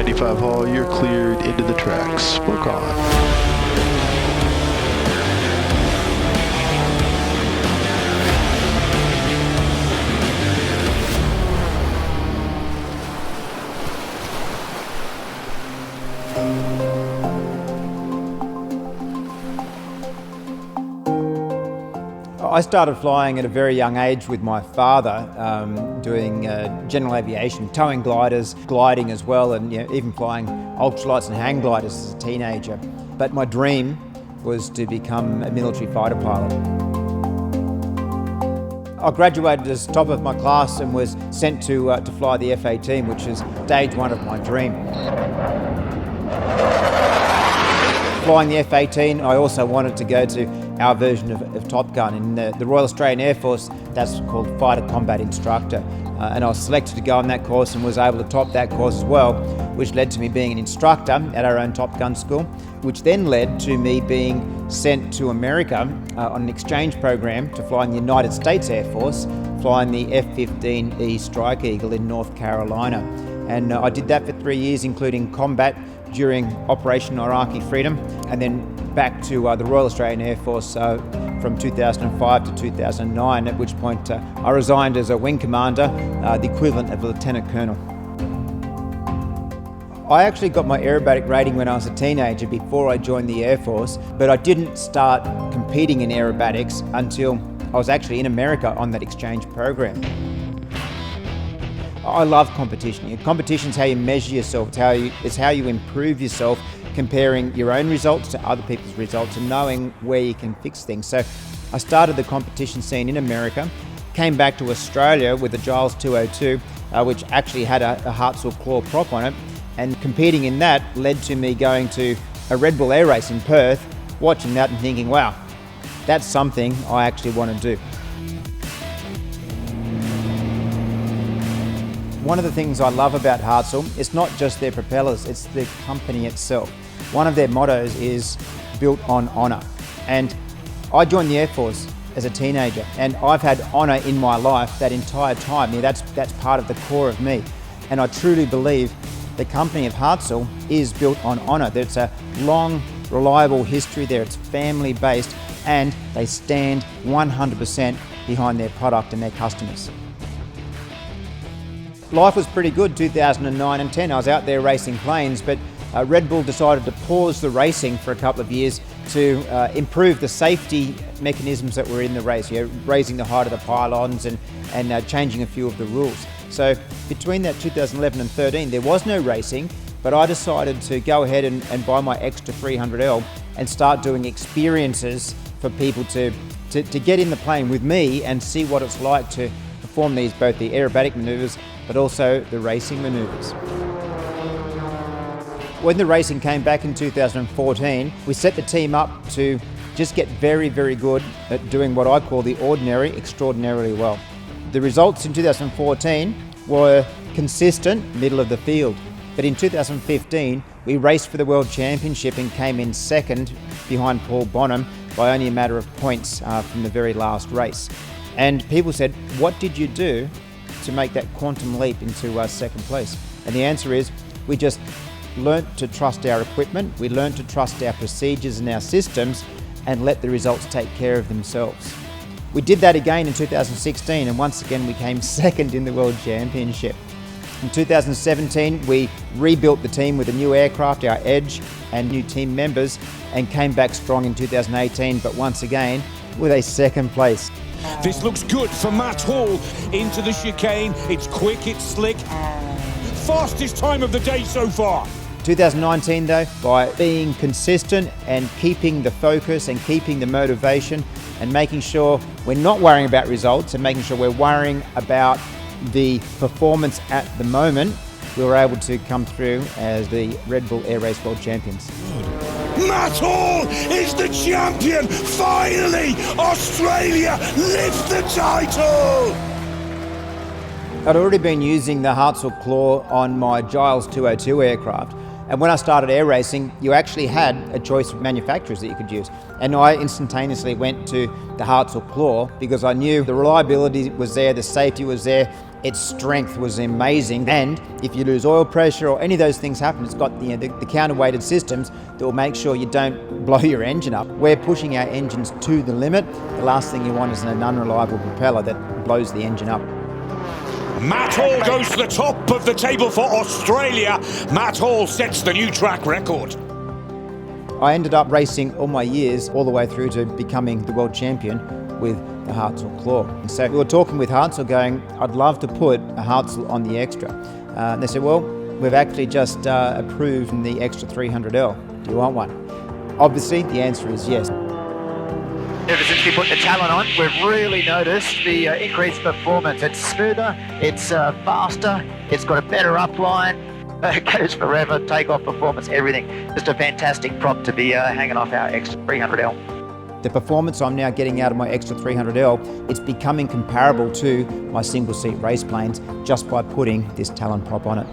95 Hall, you're cleared into the tracks. Smoke on. I started flying at a very young age with my father, doing general aviation, towing gliders, gliding as well, and even flying ultralights and hang gliders as a teenager. But my dream was to become a military fighter pilot. I graduated as top of my class and was sent to fly the F-18, which is stage one of my dream. Flying the F-18, I also wanted to go to our version of Top Gun. In the Royal Australian Air Force, that's called Fighter Combat Instructor. And I was selected to go on that course and was able to top that course as well, which led to me being an instructor at our own Top Gun school, which then led to me being sent to America on an exchange program to fly in the United States Air Force, flying the F-15E Strike Eagle in North Carolina. And I did that for 3 years, including combat during Operation Iraqi Freedom, and then back to the Royal Australian Air Force from 2005 to 2009, at which point I resigned as a wing commander, the equivalent of a lieutenant colonel. I actually got my aerobatic rating when I was a teenager before I joined the Air Force, but I didn't start competing in aerobatics until I was actually in America on that exchange program. I love competition. Competition's how you measure yourself. It's how you improve yourself, comparing your own results to other people's results and knowing where you can fix things. So I started the competition scene in America, came back to Australia with a Giles 202, which actually had a Hartzell claw prop on it, and competing in that led to me going to a Redbull Air Race in Perth, watching that and thinking, wow, that's something I actually want to do. One of the things I love about Hartzell, it's not just their propellers, it's the company itself. One of their mottos is built on honour. And I joined the Air Force as a teenager, and I've had honour in my life that entire time. That's part of the core of me. And I truly believe the company of Hartzell is built on honour. There's a long, reliable history there. It's family-based, and they stand 100% behind their product and their customers. Life was pretty good 2009 and 10. I was out there racing planes, but Red Bull decided to pause the racing for a couple of years to improve the safety mechanisms that were in the race, raising the height of the pylons and changing a few of the rules. So between that 2011 and 13, there was no racing, but I decided to go ahead and buy my extra 300L and start doing experiences for people to get in the plane with me and see what it's like to perform both the aerobatic manoeuvres but also the racing manoeuvres. When the racing came back in 2014, we set the team up to just get very, very good at doing what I call the ordinary extraordinarily well. The results in 2014 were consistent, middle of the field. But in 2015, we raced for the World Championship and came in second behind Paul Bonham by only a matter of points from the very last race. And people said, what did you do to make that quantum leap into second place? And the answer is, we just learnt to trust our equipment, we learnt to trust our procedures and our systems, and let the results take care of themselves. We did that again in 2016, and once again we came second in the World Championship. In 2017, we rebuilt the team with a new aircraft, our Edge, and new team members, and came back strong in 2018, but once again with a second place. This looks good for Matt Hall into the chicane. It's quick, it's slick. Fastest time of the day so far. 2019 though, by being consistent and keeping the focus and keeping the motivation and making sure we're not worrying about results and making sure we're worrying about the performance at the moment, we were able to come through as the Redbull Air Race World Champions. Matt Hall is the champion! Finally! Australia lifts the title! I'd already been using the Hartzell Claw on my Giles 202 aircraft, and when I started air racing, you actually had a choice of manufacturers that you could use. And I instantaneously went to the Hartzell Claw because I knew the reliability was there, the safety was there, Its strength was amazing, and if you lose oil pressure or any of those things happen, it's got the counterweighted systems that will make sure you don't blow your engine up. We're pushing our engines to the limit. The last thing you want is an unreliable propeller that blows the engine up. Matt Hall goes to the top of the table for Australia. Matt Hall sets the new track record. I ended up racing all my years, all the way through to becoming the world champion with the Hartzell Claw. And so we were talking with Hartzell going, I'd love to put a Hartzell on the Extra. And they said, well, we've actually just approved the Extra 300L. Do you want one? Obviously, the answer is yes. Ever since we put the Talon on, we've really noticed the increased performance. It's smoother, it's faster, it's got a better upline, it goes forever, takeoff performance, everything. Just a fantastic prop to be hanging off our Extra 300L. The performance I'm now getting out of my Extra 300L, it's becoming comparable to my single-seat race planes just by putting this Talon prop on it.